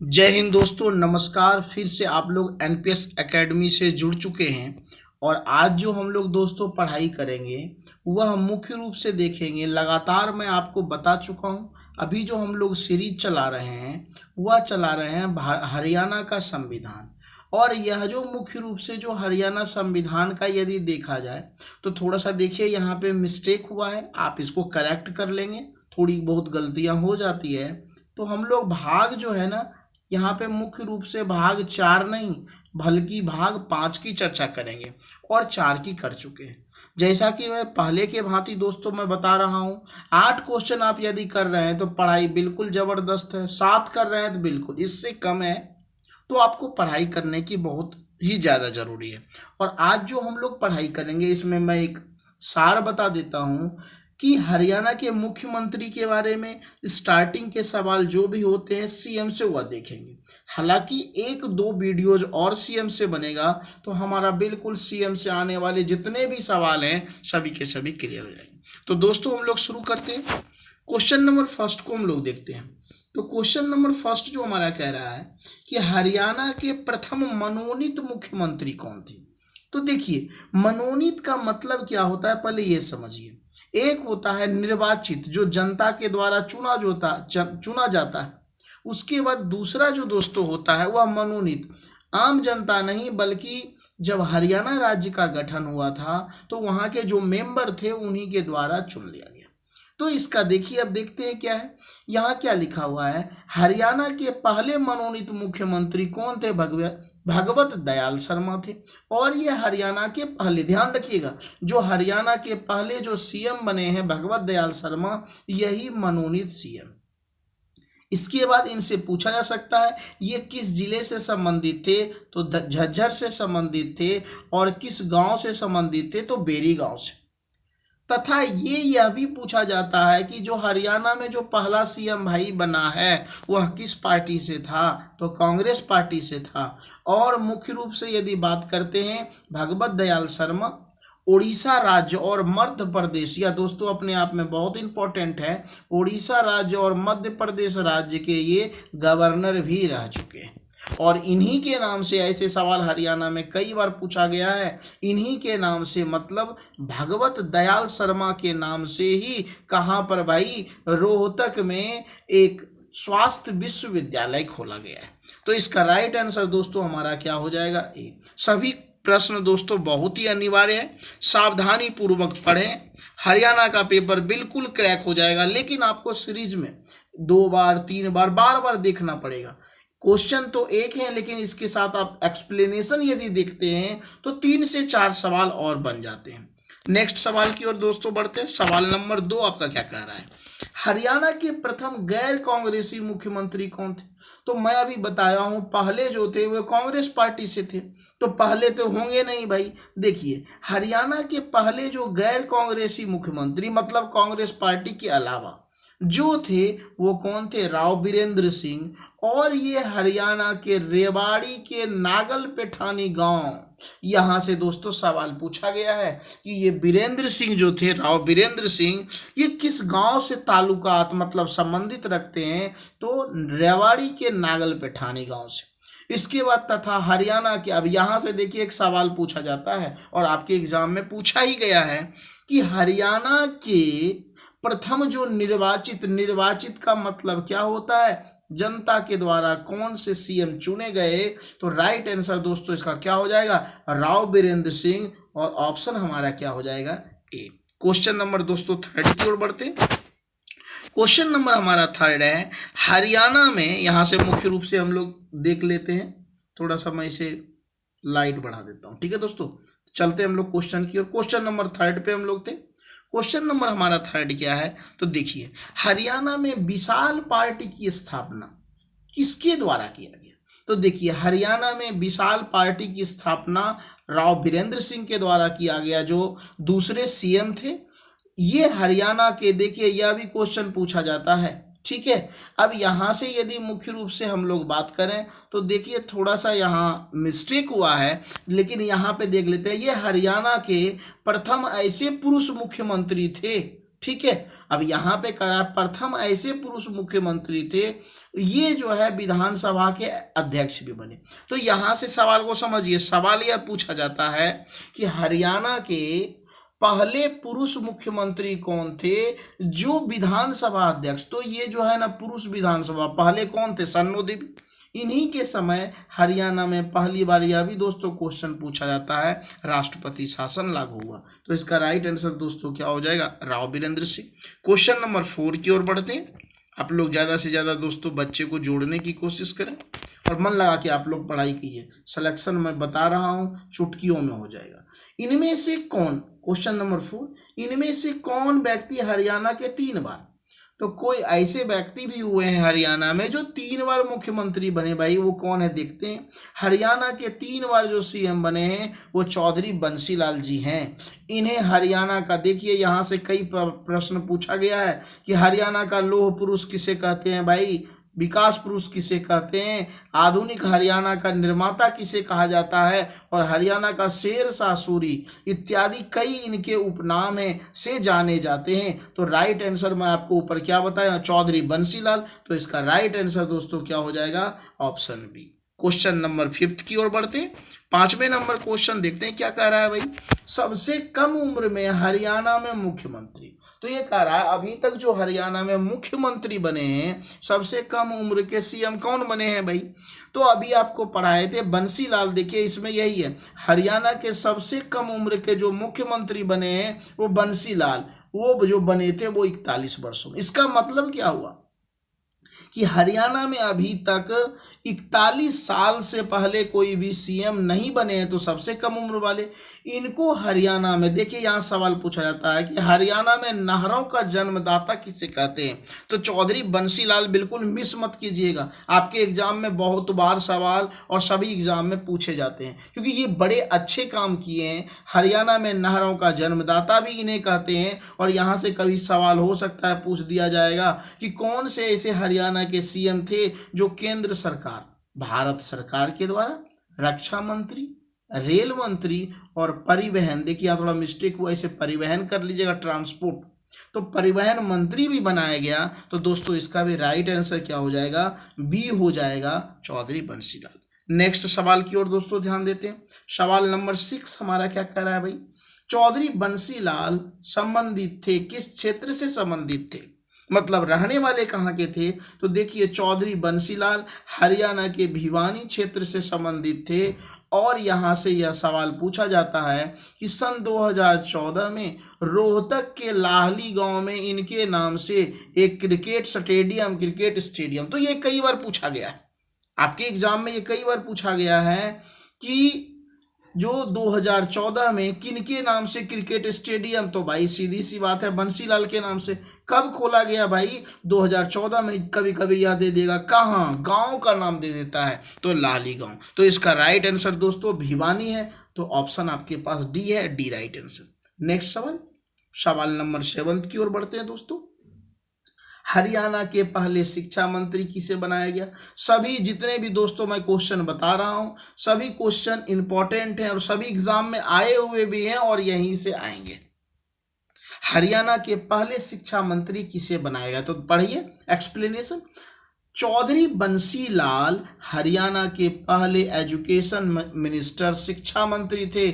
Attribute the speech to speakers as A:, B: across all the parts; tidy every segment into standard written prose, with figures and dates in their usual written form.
A: जय हिंद दोस्तों, नमस्कार। फिर से आप लोग एनपीएस एकेडमी से जुड़ चुके हैं। और आज जो हम लोग दोस्तों पढ़ाई करेंगे वह मुख्य रूप से देखेंगे। लगातार मैं आपको बता चुका हूं, अभी जो हम लोग सीरीज चला रहे हैं वह चला रहे हैं हरियाणा का संविधान। और यह जो मुख्य रूप से जो हरियाणा संविधान का यदि देखा जाए तो थोड़ा सा देखिए, यहाँ पे मिस्टेक हुआ है, आप इसको करेक्ट कर लेंगे। थोड़ी बहुत गलतियां हो जाती है तो हम लोग भाग जो है ना, यहाँ पे मुख्य रूप से भाग 4 नहीं बल्कि भाग 5 की चर्चा करेंगे और 4 की कर चुके हैं। जैसा कि मैं पहले के भांति दोस्तों मैं बता रहा हूँ, 8 क्वेश्चन आप यदि कर रहे हैं तो पढ़ाई बिल्कुल जबरदस्त है, 7 कर रहे हैं तो बिल्कुल, इससे कम है तो आपको पढ़ाई करने की बहुत ही ज़्यादा ज़रूरी है। और आज जो हम लोग पढ़ाई करेंगे इसमें मैं एक सार बता देता हूँ कि हरियाणा के मुख्यमंत्री के बारे में स्टार्टिंग के सवाल जो भी होते हैं सीएम से वह देखेंगे। हालांकि एक दो वीडियोज और सीएम से बनेगा तो हमारा बिल्कुल सीएम से आने वाले जितने भी सवाल हैं सभी के सभी क्लियर हो जाएंगे। तो दोस्तों हम लोग शुरू करते हैं। क्वेश्चन नंबर फर्स्ट को हम लोग देखते हैं। तो क्वेश्चन नंबर फर्स्ट जो हमारा कह रहा है कि हरियाणा के प्रथम मनोनीत मुख्यमंत्री कौन थे। तो देखिए, मनोनीत का मतलब क्या होता है पहले ये समझिए। एक होता है निर्वाचित, जो जनता के द्वारा चुना जाता है। उसके बाद दूसरा जो दोस्तों होता है वह मनोनीत, आम जनता नहीं बल्कि जब हरियाणा राज्य का गठन हुआ था तो वहाँ के जो मेंबर थे उन्हीं के द्वारा चुन लिया गया। तो इसका देखिए, अब देखते हैं क्या है। यहाँ क्या लिखा हुआ है, हरियाणा के पहले मनोनीत मुख्यमंत्री कौन थे, भगवत दयाल शर्मा थे। और ये हरियाणा के पहले, ध्यान रखिएगा, जो हरियाणा के पहले जो सीएम बने हैं भगवत दयाल शर्मा, यही मनोनीत सीएम। इसके बाद इनसे पूछा जा सकता है ये किस जिले से संबंधित थे, तो झज्जर से संबंधित थे। और किस गांव से संबंधित थे, तो बेरी गांव से। तथा यह भी पूछा जाता है कि जो हरियाणा में जो पहला सीएम भाई बना है वह किस पार्टी से था, तो कांग्रेस पार्टी से था। और मुख्य रूप से यदि बात करते हैं भगवत दयाल शर्मा उड़ीसा राज्य और मध्य प्रदेश, या दोस्तों अपने आप में बहुत इंपॉर्टेंट है, उड़ीसा राज्य और मध्य प्रदेश राज्य के ये गवर्नर भी रह चुके हैं। और इन्हीं के नाम से ऐसे सवाल हरियाणा में कई बार पूछा गया है। इन्हीं के नाम से मतलब भगवत दयाल शर्मा के नाम से ही कहाँ पर भाई, रोहतक में एक स्वास्थ्य विश्वविद्यालय खोला गया है। तो इसका राइट आंसर दोस्तों हमारा क्या हो जाएगा, ए। सभी प्रश्न दोस्तों बहुत ही अनिवार्य है, सावधानी पूर्वक पढ़ें, हरियाणा का पेपर बिल्कुल क्रैक हो जाएगा। लेकिन आपको सीरीज में 2 बार 3 बार बार बार देखना पड़ेगा। क्वेश्चन तो एक है लेकिन इसके साथ आप एक्सप्लेनेशन यदि देखते हैं तो 3 से 4 सवाल और बन जाते हैं। नेक्स्ट सवाल की ओर दोस्तों बढ़ते हैं। सवाल नंबर 2 आपका क्या कह रहा है, हरियाणा के प्रथम गैर कांग्रेसी मुख्यमंत्री कौन थे। तो मैं अभी बताया हूं, पहले जो थे वो कांग्रेस पार्टी से थे, तो पहले तो होंगे नहीं भाई। देखिए, हरियाणा के पहले जो गैर कांग्रेसी मुख्यमंत्री मतलब कांग्रेस पार्टी के अलावा जो थे वो कौन थे, राव बीरेंद्र सिंह। और ये हरियाणा के रेवाड़ी के नागल पेठानी गांव, यहां से दोस्तों सवाल पूछा गया है कि ये बीरेंद्र सिंह जो थे, राव बीरेंद्र सिंह, ये किस गांव से ताल्लुकात मतलब संबंधित रखते हैं, तो रेवाड़ी के नागल पेठानी गांव से। इसके बाद तथा हरियाणा के, अब यहां से देखिए एक सवाल पूछा जाता है और आपके एग्जाम में पूछा ही गया है कि हरियाणा के प्रथम जो निर्वाचित का मतलब क्या होता है, जनता के द्वारा कौन से सीएम चुने गए। तो राइट आंसर दोस्तों इसका क्या हो जाएगा, राव बीरेंद्र सिंह। और ऑप्शन हमारा क्या हो जाएगा, ए। क्वेश्चन नंबर दोस्तों 3 की ओर बढ़ते। क्वेश्चन नंबर हमारा 3 है, हरियाणा में, यहां से मुख्य रूप से हम लोग देख लेते हैं, थोड़ा सा मैं इसे लाइट बढ़ा देता हूं, ठीक है दोस्तों। चलते हम लोग क्वेश्चन की ओर। क्वेश्चन नंबर 3 पे हम लोग थे। क्वेश्चन नंबर हमारा 3 क्या है, तो देखिए, हरियाणा में विशाल पार्टी की स्थापना किसके द्वारा किया गया। तो देखिए, हरियाणा में विशाल पार्टी की स्थापना राव बीरेंद्र सिंह के द्वारा किया गया, जो दूसरे सीएम थे। ये हरियाणा के, देखिए यह भी क्वेश्चन पूछा जाता है, ठीक है। अब यहां से यदि मुख्य रूप से हम लोग बात करें तो देखिए थोड़ा सा यहाँ मिस्टेक हुआ है, लेकिन यहाँ पे देख लेते हैं, ये हरियाणा के प्रथम ऐसे पुरुष मुख्यमंत्री थे, ठीक है। अब यहाँ पे करा प्रथम ऐसे पुरुष मुख्यमंत्री थे, ये जो है विधानसभा के अध्यक्ष भी बने। तो यहाँ से सवाल को समझिए, सवाल यह पूछा जाता है कि हरियाणा के पहले पुरुष मुख्यमंत्री कौन थे जो विधानसभा अध्यक्ष। तो ये जो है ना पुरुष विधानसभा पहले कौन थे, सन्नोदेवी। इन्हीं के समय हरियाणा में पहली बार यह भी दोस्तों क्वेश्चन पूछा जाता है, राष्ट्रपति शासन लागू हुआ। तो इसका राइट आंसर दोस्तों क्या हो जाएगा, राव बीरेंद्र सिंह। क्वेश्चन नंबर 4 की ओर बढ़ते हैं। आप लोग ज़्यादा से ज़्यादा दोस्तों बच्चे को जोड़ने की कोशिश करें और मन लगा के आप लोग पढ़ाई कीजिए। सिलेक्शन मैं बता रहा हूँ चुटकियों में हो जाएगा। इनमें से कौन, क्वेश्चन नंबर 4, इनमें से कौन व्यक्ति हरियाणा के 3 बार, तो कोई ऐसे व्यक्ति भी हुए हैं हरियाणा में जो 3 बार मुख्यमंत्री बने। भाई वो कौन है देखते हैं। हरियाणा के 3 बार जो सीएम बने हैं वो चौधरी बंसीलाल जी हैं। इन्हें हरियाणा का, देखिए यहाँ से कई प्रश्न पूछा गया है कि हरियाणा का लौह पुरुष किसे कहते हैं भाई, विकास पुरुष किसे कहते हैं, आधुनिक हरियाणा का निर्माता किसे कहा जाता है, और हरियाणा का शेर शाह सूरी इत्यादि कई इनके उपनाम हैं से जाने जाते हैं। तो राइट आंसर मैं आपको ऊपर क्या बताया, चौधरी बंसीलाल। तो इसका राइट आंसर दोस्तों क्या हो जाएगा, ऑप्शन बी। क्वेश्चन नंबर 5 की ओर बढ़ते हैं। 5वें नंबर क्वेश्चन देखते हैं क्या कह रहा है भाई, सबसे कम उम्र में हरियाणा में मुख्यमंत्री। तो ये कह रहा है अभी तक जो हरियाणा में मुख्यमंत्री बने हैं सबसे कम उम्र के सीएम कौन बने हैं भाई। तो अभी आपको पढ़ाए थे बंसीलाल, देखिए इसमें यही है, हरियाणा के सबसे कम उम्र के जो मुख्यमंत्री बने हैं वो बंसीलाल, वो जो बने थे वो 41 वर्षों में। इसका मतलब क्या हुआ कि हरियाणा में अभी तक 41 साल से पहले कोई भी सीएम नहीं बने हैं। तो सबसे कम उम्र वाले इनको हरियाणा में, देखिए यहाँ सवाल पूछा जाता है कि हरियाणा में नहरों का जन्मदाता किसे कहते हैं। तो चौधरी बंसीलाल बिल्कुल मिस मत कीजिएगा, आपके एग्जाम में बहुत बार सवाल और सभी एग्जाम में पूछे जाते हैं क्योंकि ये बड़े अच्छे काम किए हैं। हरियाणा में नहरों का जन्मदाता भी इन्हें कहते हैं। और यहाँ से कभी सवाल हो सकता है, पूछ दिया जाएगा कि कौन से ऐसे हरियाणा के सीएम थे जो केंद्र सरकार, भारत सरकार के द्वारा रक्षा मंत्री, रेल मंत्री और परिवहन, देखिए यहाँ थोड़ा मिस्टेक हुआ, इसे परिवहन कर लीजिएगा, ट्रांसपोर्ट, तो परिवहन मंत्री भी बनाया गया। तो दोस्तों इसका भी राइट आंसर क्या हो जाएगा, बी हो जाएगा, चौधरी बंसीलाल। नेक्स्ट सवाल की ओर दोस्तों ध्यान देते हैं। सवाल नंबर 6 हमारा क्या कह रहा है भाई, चौधरी बंसीलाल संबंधित थे, किस क्षेत्र से संबंधित थे, मतलब रहने वाले कहाँ के थे। तो देखिए चौधरी बंसीलाल हरियाणा के भिवानी क्षेत्र से संबंधित थे। और यहाँ से यह सवाल पूछा जाता है कि सन 2014 में रोहतक के लाहली गांव में इनके नाम से एक क्रिकेट स्टेडियम, तो ये कई बार पूछा गया है आपके एग्जाम में, ये कई बार पूछा गया है कि जो 2014 में किनके नाम से क्रिकेट स्टेडियम, तो भाई सीधी सी बात है बंसीलाल के नाम से। कब खोला गया भाई, 2014 में। कभी कभी यह दे देगा कहाँ, गांव का नाम दे देता है, तो लाली गांव। तो इसका राइट आंसर दोस्तों भिवानी है। तो ऑप्शन आपके पास डी है, डी राइट आंसर। नेक्स्ट सवाल नंबर 7 की ओर बढ़ते हैं दोस्तों। हरियाणा के पहले शिक्षा मंत्री किसे बनाया गया। सभी जितने भी दोस्तों मैं क्वेश्चन बता रहा हूं सभी क्वेश्चन इंपॉर्टेंट हैं और सभी एग्जाम में आए हुए भी हैं और यहीं से आएंगे। हरियाणा के पहले शिक्षा मंत्री किसे बनाया गया, तो पढ़िए एक्सप्लेनेशन। चौधरी बंसीलाल हरियाणा के पहले एजुकेशन मिनिस्टर, शिक्षा मंत्री थे।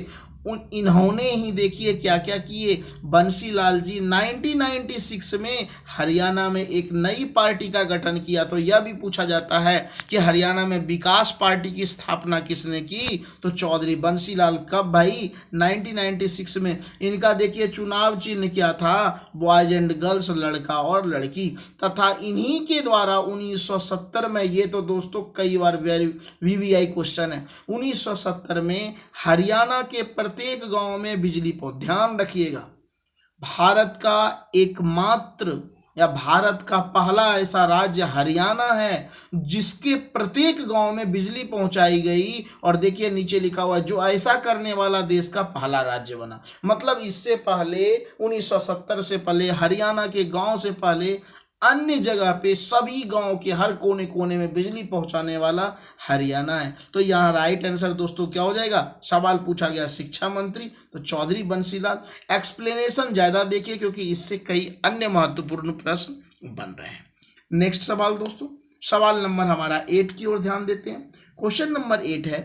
A: इन्होंने ही देखिए क्या क्या किए। बंसीलाल जी 1996 में हरियाणा में एक नई पार्टी का गठन किया। तो यह भी पूछा जाता है कि हरियाणा में विकास पार्टी की स्थापना किसने की, तो चौधरी बंसीलाल। कब भाई, 1996 में। इनका देखिए चुनाव चिन्ह क्या था, बॉयज एंड गर्ल्स, लड़का और लड़की, तथा इन्हीं के द्वारा 1970 में, ये तो दोस्तों कई बार VVI क्वेश्चन है, 1970 में हरियाणा के प्रत्येक गांव में बिजली पहुंच, ध्यान रखिएगा, भारत का एकमात्र या भारत का पहला ऐसा राज्य हरियाणा है जिसके प्रत्येक गांव में बिजली पहुंचाई गई। और देखिए नीचे लिखा हुआ है जो ऐसा करने वाला देश का पहला राज्य बना। मतलब इससे पहले 1970 से पहले हरियाणा के गांव से पहले अन्य जगह पे सभी गांव के हर कोने कोने में बिजली पहुंचाने वाला हरियाणा है। तो यहाँ राइट आंसर दोस्तों क्या हो जाएगा, सवाल पूछा गया शिक्षा मंत्री तो चौधरी बंसीलाल। एक्सप्लेनेशन ज्यादा देखिए क्योंकि इससे कई अन्य महत्वपूर्ण प्रश्न बन रहे हैं। नेक्स्ट सवाल दोस्तों, सवाल नंबर हमारा 8 की ओर ध्यान देते हैं। क्वेश्चन नंबर 8 है,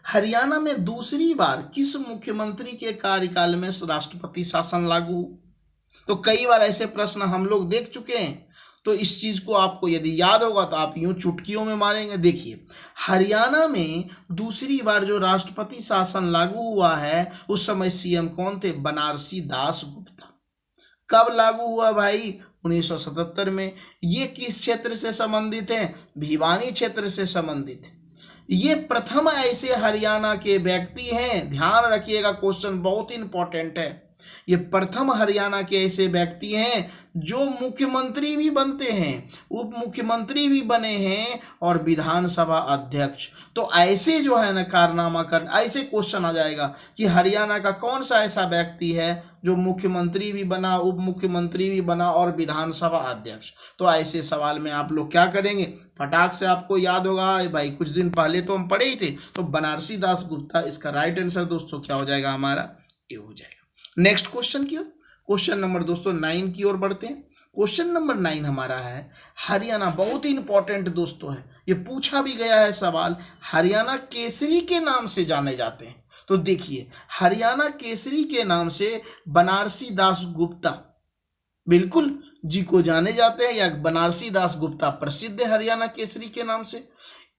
A: हरियाणा में दूसरी बार किस मुख्यमंत्री के कार्यकाल में राष्ट्रपति शासन लागू? तो कई बार ऐसे प्रश्न हम लोग देख चुके हैं, तो इस चीज को आपको यदि याद होगा तो आप यूं चुटकियों में मारेंगे। देखिए, हरियाणा में दूसरी बार जो राष्ट्रपति शासन लागू हुआ है उस समय सीएम कौन थे, बनारसी दास गुप्ता। कब लागू हुआ भाई, 1977 में। ये किस क्षेत्र से संबंधित है, भिवानी क्षेत्र से संबंधित है। ये प्रथम ऐसे हरियाणा के व्यक्ति हैं, ध्यान रखिएगा क्वेश्चन बहुत इंपॉर्टेंट है। ये प्रथम हरियाणा के ऐसे व्यक्ति हैं जो मुख्यमंत्री भी बनते हैं, उप मुख्यमंत्री भी बने हैं और विधानसभा अध्यक्ष। तो ऐसे जो है ना कारनामा कर, ऐसे क्वेश्चन आ जाएगा कि हरियाणा का कौन सा ऐसा व्यक्ति है जो मुख्यमंत्री भी बना, उप मुख्यमंत्री भी बना और विधानसभा अध्यक्ष। तो ऐसे सवाल में आप लोग क्या करेंगे, फटाक से आपको याद होगा भाई, कुछ दिन पहले तो हम पढ़े ही थे। तो बनारसी दास गुप्ता, इसका राइट आंसर दोस्तों क्या हो जाएगा हमारा, ये हो जाएगा। नेक्स्ट क्वेश्चन की ओर, क्वेश्चन नंबर दोस्तों 9 की ओर बढ़ते हैं। क्वेश्चन नंबर 9 हमारा है, हरियाणा बहुत ही इंपॉर्टेंट दोस्तों है, ये पूछा भी गया है सवाल, हरियाणा केसरी के नाम से जाने जाते हैं। तो देखिए, हरियाणा केसरी के नाम से बनारसी दास गुप्ता बिल्कुल जी को जाने जाते हैं, या बनारसी दास गुप्ता प्रसिद्ध है हरियाणा केसरी के नाम से।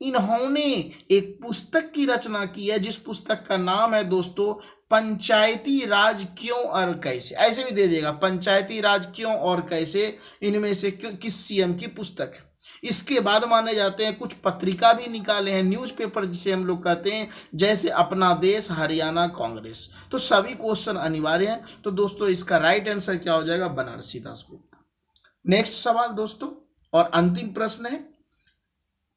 A: इन्होंने एक पुस्तक की रचना की है जिस पुस्तक का नाम है दोस्तों पंचायती राज क्यों और कैसे, ऐसे भी दे देगा, पंचायती राज क्यों और कैसे, इनमें से किस सीएम की पुस्तक है। इसके बाद माने जाते हैं कुछ पत्रिका भी निकाले हैं, न्यूज़पेपर जिसे हम लोग कहते हैं, जैसे अपना देश, हरियाणा कांग्रेस। तो सभी क्वेश्चन अनिवार्य हैं। तो दोस्तों इसका राइट आंसर क्या हो जाएगा, बनारसी दास गुप्ता। नेक्स्ट सवाल दोस्तों और अंतिम प्रश्न है,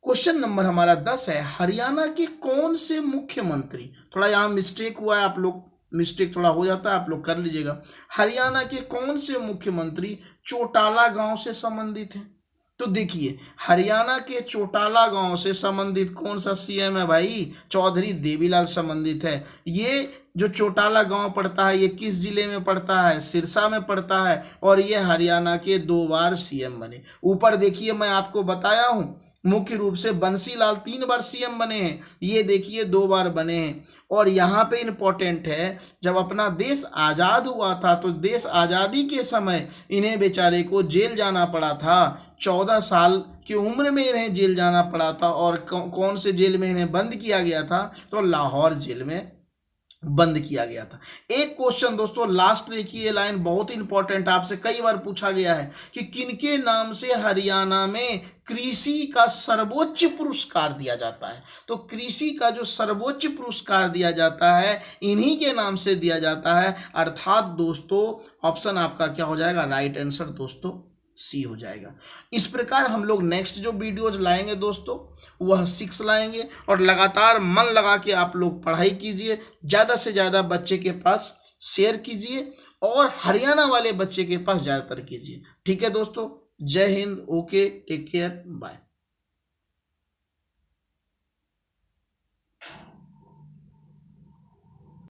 A: क्वेश्चन नंबर हमारा 10 है, हरियाणा के कौन से मुख्यमंत्री, थोड़ा यहाँ मिस्टेक हुआ है, आप लोग मिस्टेक थोड़ा हो जाता है, आप लोग कर लीजिएगा। हरियाणा के कौन से मुख्यमंत्री चौटाला गांव से संबंधित हैं? तो देखिए, हरियाणा के चौटाला गांव से संबंधित कौन सा सीएम है भाई, चौधरी देवीलाल संबंधित है। ये जो चौटाला गांव पड़ता है ये किस जिले में पड़ता है, सिरसा में पड़ता है, और ये हरियाणा के 2 बार सीएम बने। ऊपर देखिए मैं आपको बताया हूं, मुख्य रूप से बंसीलाल 3 बार सीएम बने हैं, ये देखिए 2 बार बने हैं। और यहाँ पे इम्पोर्टेंट है, जब अपना देश आज़ाद हुआ था तो देश आज़ादी के समय इन्हें बेचारे को जेल जाना पड़ा था, 14 साल की उम्र में इन्हें जेल जाना पड़ा था। और कौन से जेल में इन्हें बंद किया गया था, तो लाहौर जेल में बंद किया गया था। एक क्वेश्चन दोस्तों लास्ट देखिए, लाइन बहुत इंपॉर्टेंट, आपसे कई बार पूछा गया है कि किनके नाम से हरियाणा में कृषि का सर्वोच्च पुरस्कार दिया जाता है। तो कृषि का जो सर्वोच्च पुरस्कार दिया जाता है इन्हीं के नाम से दिया जाता है, अर्थात दोस्तों ऑप्शन आपका क्या हो जाएगा, राइट आंसर दोस्तों सी हो जाएगा। इस प्रकार हम लोग नेक्स्ट जो वीडियोज लाएंगे दोस्तों वह 6 लाएंगे, और लगातार मन लगा के आप लोग पढ़ाई कीजिए, ज़्यादा से ज़्यादा बच्चे के पास शेयर कीजिए और हरियाणा वाले बच्चे के पास ज़्यादातर कीजिए। ठीक है दोस्तों, जय Hind, okay, take care, bye.